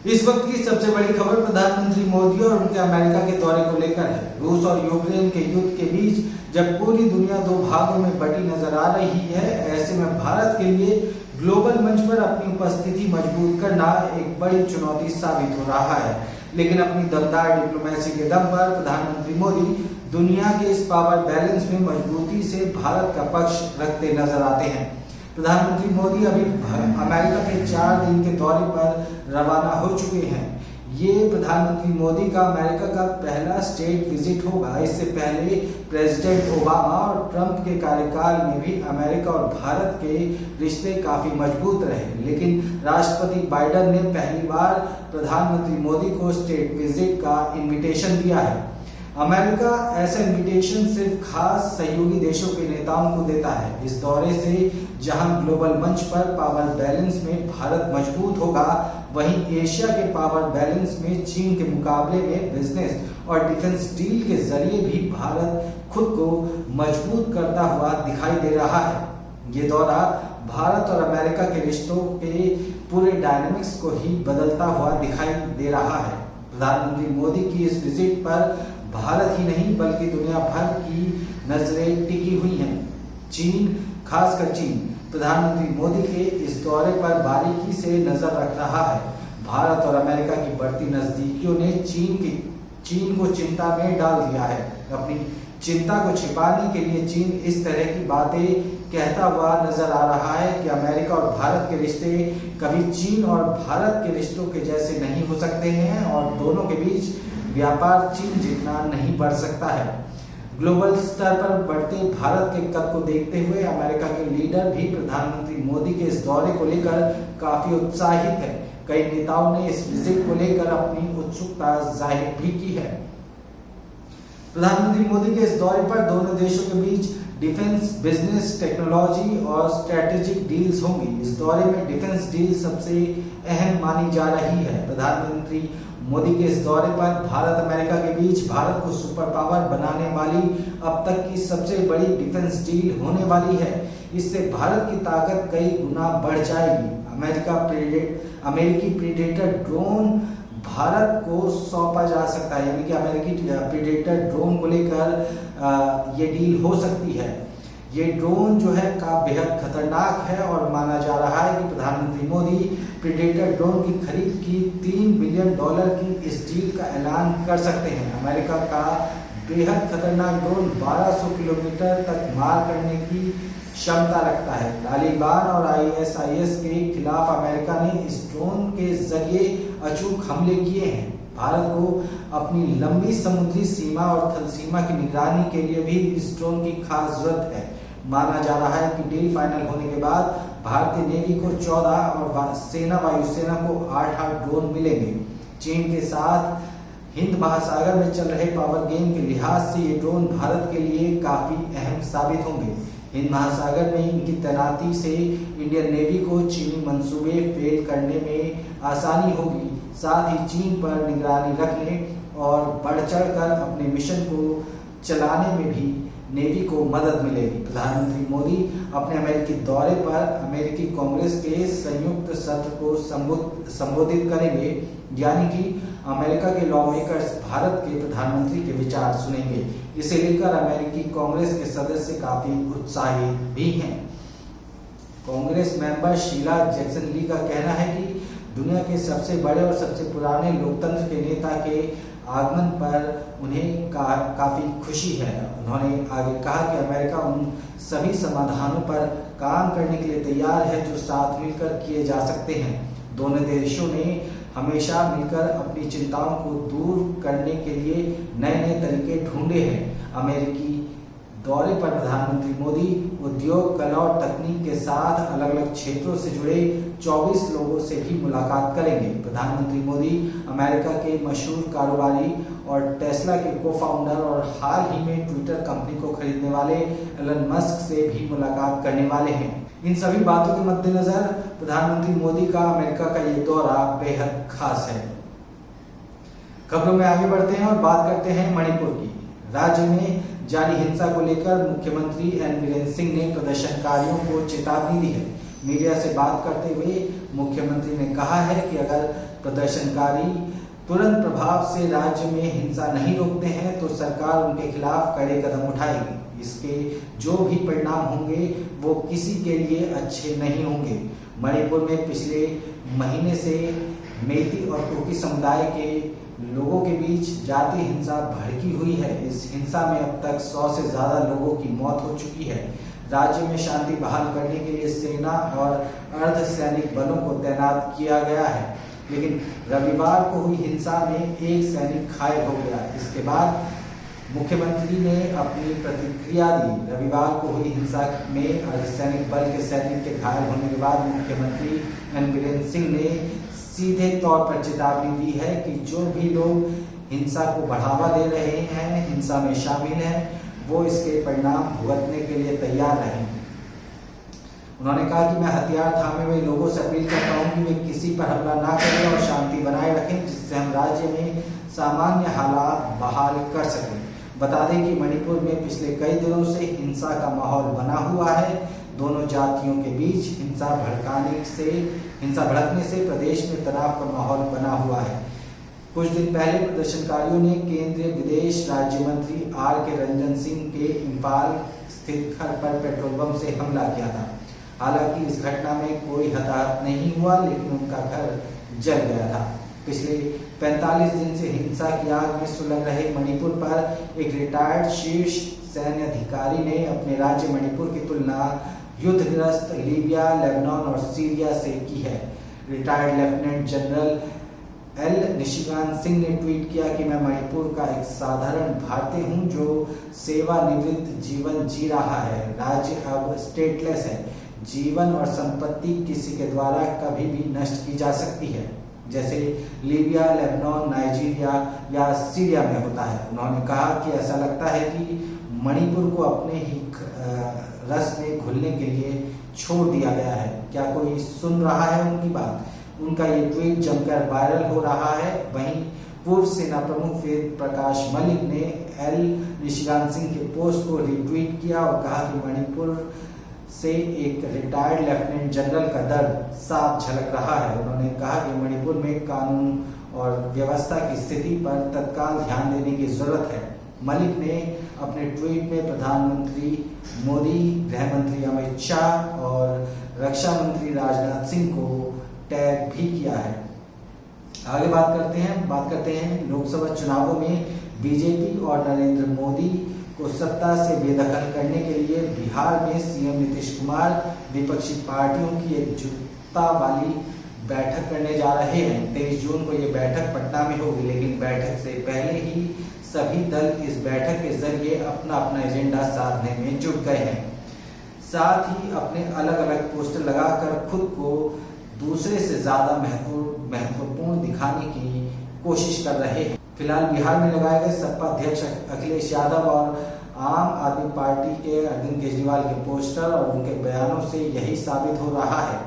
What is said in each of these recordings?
इस वक्त की सबसे बड़ी खबर प्रधानमंत्री मोदी और उनके अमेरिका के दौरे को लेकर है। रूस और यूक्रेन के युद्ध के बीच जब पूरी दुनिया दो भागों में बटी नजर आ रही है, ऐसे में भारत के लिए ग्लोबल मंच पर अपनी उपस्थिति मजबूत करना एक बड़ी चुनौती साबित हो रहा है। लेकिन अपनी दमदार डिप्लोमेसी के दम पर प्रधानमंत्री मोदी दुनिया के इस पावर बैलेंस में मजबूती से भारत का पक्ष रखते नजर आते हैं। प्रधानमंत्री मोदी अभी अमेरिका के 4 दिन के दौरे पर रवाना हो चुके हैं। ये प्रधानमंत्री मोदी का अमेरिका का पहला स्टेट विजिट होगा। इससे पहले प्रेसिडेंट ओबामा और ट्रंप के कार्यकाल में भी अमेरिका और भारत के रिश्ते काफी मजबूत रहे, लेकिन राष्ट्रपति बाइडेन ने पहली बार प्रधानमंत्री मोदी को स्टेट विजिट का इन्विटेशन दिया है। अमेरिका ऐसा इन्विटेशन सिर्फ खास सहयोगी देशों के नेताओं को देता है। इस दौरे से जहां ग्लोबल मंच पर पावर बैलेंस में भारत मजबूत होगा, वहीं एशिया के पावर बैलेंस में चीन के मुकाबले में बिजनेस और डिफेंस डील के जरिए भी भारत खुद को मजबूत करता हुआ दिखाई दे रहा है। ये दौरा भारत और अमेरिका के रिश्तों के पूरे डायनामिक्स को ही बदलता हुआ दिखाई दे रहा है। प्रधानमंत्री मोदी की इस विजिट पर भारत ही नहीं बल्कि दुनिया भर की नजरें टिकी हुई हैं। चीन, खासकर चीन, प्रधानमंत्री मोदी के इस दौरे पर बारीकी से नजर रख रहा है। भारत और अमेरिका की बढ़ती नजदीकियों ने चीन को चिंता में डाल दिया है। अपनी चिंता को छिपाने के लिए चीन इस तरह की बातें कहता हुआ नजर आ रहा है कि अमेरिका और भारत के रिश्ते कभी चीन और भारत के रिश्तों के जैसे नहीं हो सकते हैं और दोनों के बीच व्यापार चीन जितना नहीं बढ़ सकता है। ग्लोबल स्तर पर बढ़ते भारत के कद को देखते हुए अमेरिका के लीडर भी प्रधानमंत्री मोदी के इस दौरे को लेकर काफी उत्साहित है। कई नेताओं ने इस विजिट को लेकर अपनी उत्सुकता जाहिर भी की है। प्रधानमंत्री मोदी के इस दौरे पर दोनों देशों के बीच डिफेंस, बिजनेस, टेक्नोलॉजी और स्ट्रेटेजिक डील्स होंगी। इस दौरे में डिफेंस डील सबसे अहम मानी जा रही है। प्रधानमंत्री मोदी के इस दौरे पर भारत अमेरिका के बीच भारत को सुपर पावर बनाने वाली अब तक की सबसे बड़ी डिफेंस डील होने वाली है। इससे भारत की ताकत कई गुना बढ़ जाएगी। अमेरिकी प्रीडेटर ड्रोन भारत को सौंपा जा सकता है, यानी कि अमेरिकी प्रीडेटर ड्रोन को लेकर ये डील हो सकती है। ये ड्रोन जो है का बेहद खतरनाक है और माना जा रहा है कि प्रधानमंत्री मोदी प्रीडेटर ड्रोन की खरीद की $3 बिलियन की इस डील का ऐलान कर सकते हैं। अमेरिका का बेहद खतरनाक ड्रोन 1200 किलोमीटर तक मार करने की क्षमता रखता है। तालिबान और ISIS के खिलाफ अमेरिका ने इस ड्रोन के जरिए अचूक हमले किए हैं। भारत को अपनी लंबी समुद्री सीमा और थल सीमा की निगरानी के लिए भी इस ड्रोन की खास जरूरत है। माना जा रहा है कि डील फाइनल होने के बाद भारतीय नेवी को 14 और वायुसेना को 8 ड्रोन मिलेंगे। चीन के साथ हिंद महासागर में चल रहे पावर गेम के लिहाज से ये ड्रोन भारत के लिए काफी अहम साबित होंगे। हिंद महासागर में इनकी तैनाती से इंडियन नेवी को चीनी मंसूबे फेल करने में आसानी होगी। साथ ही चीन पर निगरानी रखने और बढ़ चढ़कर अपने मिशन को चलाने में भी नेवी को मदद मिलेगी। प्रधानमंत्री मोदी अपने अमेरिकी दौरे पर अमेरिकी कांग्रेस के संयुक्त सत्र को संबोधित करेंगे, यानी कि अमेरिका के लॉ मेकर्स भारत के प्रधानमंत्री के विचार सुनेंगे। इसे लेकर अमेरिकी कांग्रेस के सदस्य काफी उत्साहित भी हैं। कांग्रेस मेंबर शीला जैक्सन ली का कहना है कि दुनिया के सबसे बड़े और सबसे पुराने लोकतंत्र के नेता के आगमन पर उन्हें काफी खुशी है। उन्होंने आगे कहा कि अमेरिका उन सभी समाधानों पर काम करने के लिए तैयार है जो साथ मिलकर किए जा सकते हैं। दोनों देशों ने हमेशा मिलकर अपनी चिंताओं को दूर करने के लिए नए नए तरीके ढूंढे हैं। अमेरिकी दौरे पर प्रधानमंत्री मोदी उद्योग, कला और तकनीक के साथ अलग अलग क्षेत्रों से जुड़े 24 लोगों से भी मुलाकात करेंगे। प्रधानमंत्री मोदी अमेरिका के मशहूर कारोबारी और टेस्ला के को-फाउंडर और हाल ही में ट्विटर कंपनी को खरीदने वाले एलन मस्क से भी मुलाकात करने वाले हैं। इन सभी बातों के मद्देनजर प्रधानमंत्री मोदी का अमेरिका का ये दौरा बेहद खास है। खबरों में आगे बढ़ते हैं और बात करते हैं मणिपुर की। राज्य में जारी हिंसा को लेकर मुख्यमंत्री एन बीरेन सिंह ने प्रदर्शनकारियों को चेतावनी दी है। मीडिया से बात करते हुए मुख्यमंत्री ने कहा है कि अगर प्रदर्शनकारी तुरंत प्रभाव से राज्य में हिंसा नहीं रोकते हैं तो सरकार उनके खिलाफ कड़े कदम उठाएगी। इसके जो भी परिणाम होंगे वो किसी के लिए अच्छे नहीं होंगे। मणिपुर में पिछले महीने से मेइती और कुकी समुदाय के लोगों के बीच जातीय हिंसा भड़की हुई है। इस हिंसा में अब तक 100 से ज्यादा लोगों की मौत हो चुकी है। राज्य में शांति बहाल करने के लिए सेना और अर्धसैनिक बलों को तैनात किया गया है, लेकिन रविवार को हुई हिंसा में एक सैनिक घायल हो गया। इसके बाद मुख्यमंत्री ने अपनी प्रतिक्रिया दी। रविवार को हुई हिंसा में अर्धसैनिक बल के सैनिक के घायल होने के बाद मुख्यमंत्री एन बीरेन सिंह ने सीधे तौर पर चेतावनी दी है कि जो भी लोग हिंसा को बढ़ावा दे रहे हैं, हिंसा में शामिल हैं, वो इसके परिणाम भुगतने के लिए तैयार रहें। उन्होंने कहा कि मैं हथियार थामे हुए लोगों से अपील करता हूं कि वे किसी पर हमला ना करें और शांति बनाए रखें, जिससे हम राज्य में सामान्य हालात बहाल कर सकें। बता दें कि मणिपुर में पिछले कई दिनों से हिंसा का माहौल बना हुआ है। दोनों जातियों के बीच हिंसा भड़कने से प्रदेश में तनाव का माहौल बना हुआ है। कुछ दिन पहले प्रदर्शनकारियों ने केंद्रीय विदेश राज्य मंत्री आर के रंजन सिंह के इम्फाल स्थित घर पर पेट्रोल बम से हमला किया था। हालांकि इस घटना में कोई हताहत नहीं हुआ, लेकिन उनका घर जल गया था। पिछले 45 दिन से हिंसा की आग में सुलग रहे मणिपुर पर एक रिटायर्ड शीर्ष सैन्य अधिकारी ने अपने राज्य मणिपुर की तुलना युद्धग्रस्त लीबिया, लेबनान और सीरिया से की है। Retired lieutenant general L Nishikant Singh ने ट्वीट किया कि मैं मणिपुर का एक साधारण भारतीय हूं जो सेवानिवृत्त जीवन जी रहा है। राज्य अब स्टेटलेस है। जीवन और संपत्ति किसी के द्वारा कभी भी नष्ट की जा सकती है, जैसे लीबिया, लेबनान, नाइजीरिया या सीरिया में होता है। उन्होंने कहा कि ऐसा लगता है कि मणिपुर को अपने ही रस में घुलने के लिए छोड़ दिया गया है। क्या कोई सुन रहा है उनकी बात? उनका ये ट्वीट जमकर वायरल हो रहा है। वहीं पूर्व सेना प्रमुख वेद प्रकाश मलिक ने एल निशिकांत सिंह के पोस्ट को रिट्वीट किया और कहा कि मणिपुर से एक रिटायर्ड लेफ्टिनेंट जनरल का दर्द साफ झलक रहा है। उन्होंने कहा कि मणिपुर में कानून और व्यवस्था की स्थिति पर तत्काल ध्यान देने की जरूरत है। मलिक ने अपने ट्वीट में प्रधानमंत्री मोदी, गृह मंत्री अमित शाह और रक्षा मंत्री राजनाथ सिंह को टैग भी किया है। आगे बात करते हैं लोकसभा चुनावों में बीजेपी और नरेंद्र मोदी को सत्ता से बेदखल करने के लिए बिहार में सीएम नीतीश कुमार विपक्षी पार्टियों की एकजुटता वाली बैठक करने जा रहे हैं। 23 जून को ये बैठक पटना में होगी, लेकिन बैठक से पहले ही सभी दल इस बैठक के जरिए अपना अपना एजेंडा साधने में जुट गए हैं। साथ ही अपने अलग अलग पोस्टर लगाकर खुद को दूसरे से ज्यादा महत्वपूर्ण दिखाने की कोशिश कर रहे हैं। फिलहाल बिहार में लगाए गए सपा अध्यक्ष अखिलेश यादव और आम आदमी पार्टी के अरविंद केजरीवाल के पोस्टर और उनके बयानों से यही साबित हो रहा है।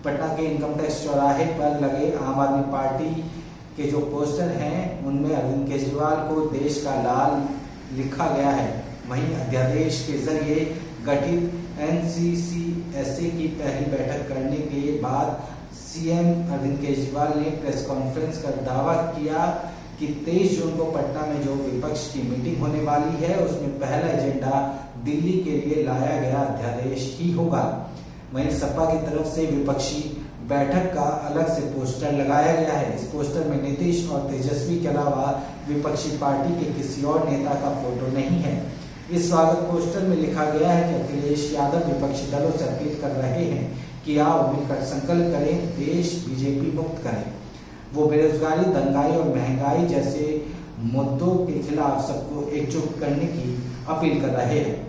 पटना के इनकम टैक्स चौराहे पर लगे आम आदमी पार्टी के जो पोस्टर हैं उनमें अरविंद केजरीवाल को देश का लाल लिखा गया है। वहीं अध्यादेश के जरिए गठित एनसीसीएसए की पहली बैठक करने के बाद सीएम अरविंद केजरीवाल ने प्रेस कॉन्फ्रेंस कर दावा किया कि 23 जून को पटना में जो विपक्ष की मीटिंग होने वाली है उसमें पहला एजेंडा दिल्ली के लिए लाया गया अध्यादेश ही होगा। वहीं सपा की तरफ से विपक्षी बैठक का अलग से पोस्टर लगाया गया है। इस पोस्टर में नीतीश और तेजस्वी के अलावा विपक्षी पार्टी के किसी और नेता का फोटो नहीं है। इस स्वागत पोस्टर में लिखा गया है कि अखिलेश यादव विपक्षी दलों से अपील कर रहे हैं कि आओ मिलकर संकल्प करें, देश बीजेपी मुक्त करें। वो बेरोजगारी, दंगाई और महंगाई जैसे मुद्दों के खिलाफ सबको एकजुट करने की अपील कर रहे हैं।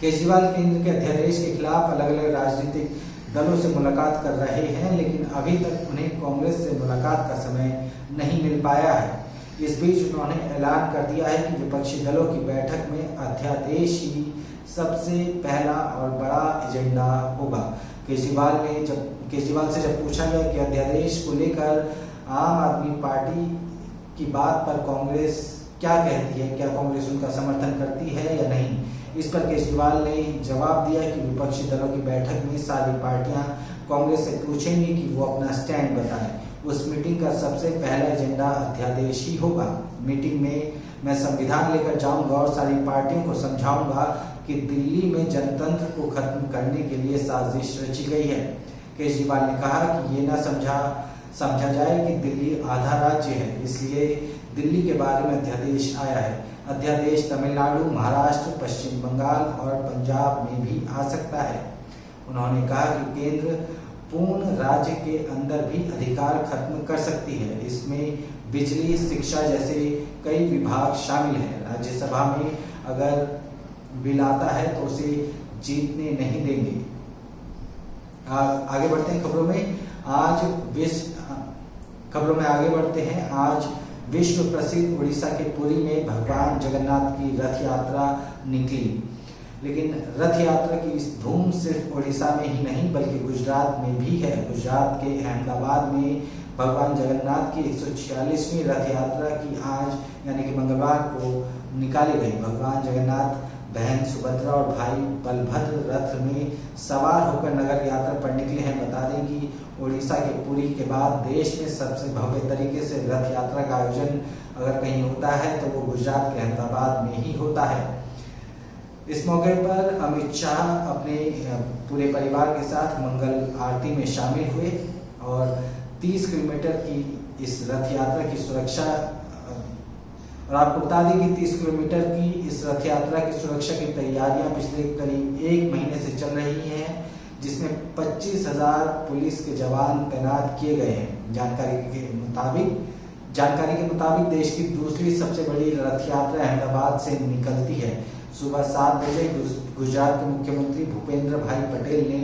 केजरीवाल केंद्र के अध्यादेश के खिलाफ अलग अलग राजनीतिक दलों से मुलाकात कर रहे हैं, लेकिन अभी तक उन्हें कांग्रेस से मुलाकात का समय नहीं मिल पाया है। इस बीच उन्होंने ऐलान कर दिया है कि विपक्षी दलों की बैठक में अध्यादेश ही सबसे पहला और बड़ा एजेंडा होगा। केजरीवाल से जब पूछा गया कि अध्यादेश को लेकर आम आदमी पार्टी की बात पर कांग्रेस क्या कहती है, क्या कांग्रेस उनका समर्थन करती है या नहीं, इस पर केजरीवाल ने जवाब दिया कि विपक्षी दलों की बैठक में सारी पार्टियां कांग्रेस से पूछेंगी कि वो अपना स्टैंड बताएं। उस मीटिंग का सबसे पहला एजेंडा अध्यादेश ही होगा। मीटिंग में मैं संविधान लेकर जाऊंगा और सारी पार्टियों को समझाऊंगा कि दिल्ली में जनतंत्र को खत्म करने के लिए साजिश रची गई है। केजरीवाल ने कहा कि ये ना समझा जाए कि दिल्ली आधा राज्य है, इसलिए दिल्ली के बारे में अध्यादेश आया है। अध्यादेश तमिलनाडु, महाराष्ट्र, पश्चिम बंगाल और पंजाब में भी आ सकता है। उन्होंने कहा कि केंद्र पूर्ण राज्य के अंदर भी अधिकार खत्म कर सकती है। इसमें बिजली, शिक्षा जैसे कई विभाग शामिल हैं। राज्यसभा में अगर बिल आता है तो उसे जीतने नहीं देंगे। आगे बढ़ते हैं खबरों में। आगे बढ़ते हैं। आज विश्व प्रसिद्ध उड़ीसा के पुरी में भगवान जगन्नाथ की रथ यात्रा निकली। लेकिन रथ यात्रा की इस धूम सिर्फ उड़ीसा में ही नहीं बल्कि गुजरात में भी है। गुजरात के अहमदाबाद में भगवान जगन्नाथ की 146वीं रथ यात्रा की आज यानी कि मंगलवार को निकाली गई। भगवान जगन्नाथ बहन सुभद्रा और भाई बलभद्र रथ में सवार होकर नगर यात्रा पर निकले हैं। बता दें कि उड़ीसा के पुरी के बाद देश में सबसे भव्य तरीके से रथ यात्रा का आयोजन अगर कहीं होता है तो वो गुजरात के अहमदाबाद में ही होता है। इस मौके पर अमित शाह अपने पूरे परिवार के साथ मंगल आरती में शामिल हुए और 30 किलोमीटर की इस रथ यात्रा की सुरक्षा और आपको बता दें कि 30 किलोमीटर की इस रथ यात्रा की सुरक्षा की तैयारियां पिछले करीब 1 महीने से चल रही हैं, जिसमें 25,000 पुलिस के जवान तैनात किए गए हैं। जानकारी के मुताबिक देश की दूसरी सबसे बड़ी रथ यात्रा अहमदाबाद से निकलती है। सुबह 7 बजे गुजरात के मुख्यमंत्री भूपेंद्र भाई पटेल ने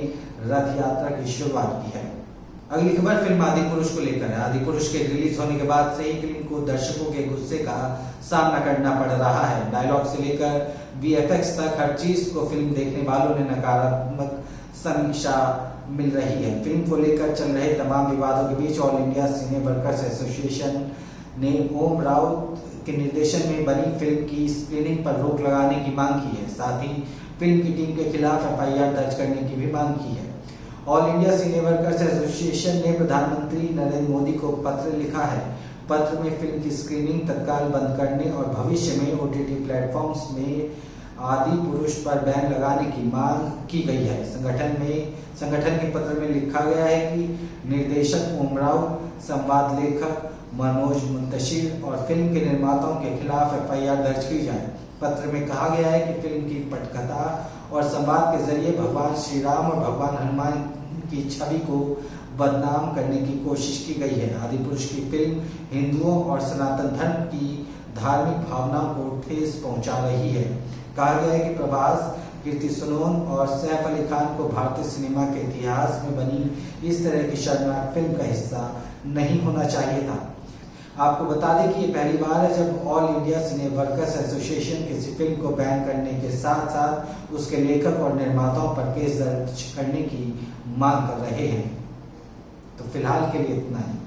रथ यात्रा की शुरुआत की है। अगली खबर फिल्म आदिपुरुष को लेकर है। आदिपुरुष के रिलीज होने के बाद से ही फिल्म को दर्शकों के गुस्से का सामना करना पड़ रहा है। डायलॉग से लेकर वीएफएक्स तक हर चीज को फिल्म देखने वालों ने नकारात्मक समीक्षा मिल रही है। फिल्म को लेकर चल रहे तमाम विवादों के बीच ऑल इंडिया सिने वर्कर्स एसोसिएशन ने ओम राउत के निर्देशन में बनी फिल्म की स्क्रीनिंग पर रोक लगाने की मांग की है। साथ ही फिल्म की टीम के खिलाफ एफआईआर दर्ज करने की भी मांग की है। ऑल इंडिया सिने वर्कर्स एसोसिएशन ने प्रधानमंत्री नरेंद्र मोदी को पत्र लिखा है। पत्र में फिल्म की स्क्रीनिंग तत्काल बंद करने और भविष्य में ओटीटी प्लेटफॉर्म्स में आदिपुरुष पर बैन लगाने की मांग की गई है। संगठन के पत्र में लिखा गया है कि निर्देशक ओम राउत, संवाद लेखक मनोज मुंतशिर और फिल्म के निर्माताओं के खिलाफ एफआईआर दर्ज की जाए। पत्र में कहा गया है कि फिल्म की पटकथा और संवाद के जरिए भगवान श्री राम और भगवान हनुमान की छवि को बदनाम करने की कोशिश की गई है। आदिपुरुष की फिल्म हिंदुओं और सनातन धर्म की धार्मिक भावनाओं को ठेस पहुंचा रही है। कहा गया है कि प्रभास, कीर्ति सुनोन और सैफ अली खान को भारतीय सिनेमा के इतिहास में बनी इस तरह की शर्मनाक फिल्म का हिस्सा नहीं होना चाहिए था। आपको बता दें कि ये पहली बार है जब ऑल इंडिया सिने वर्कर्स एसोसिएशन किसी फिल्म को बैन करने के साथ साथ उसके लेखक और निर्माताओं पर केस दर्ज करने की मांग कर रहे हैं। तो फिलहाल के लिए इतना ही।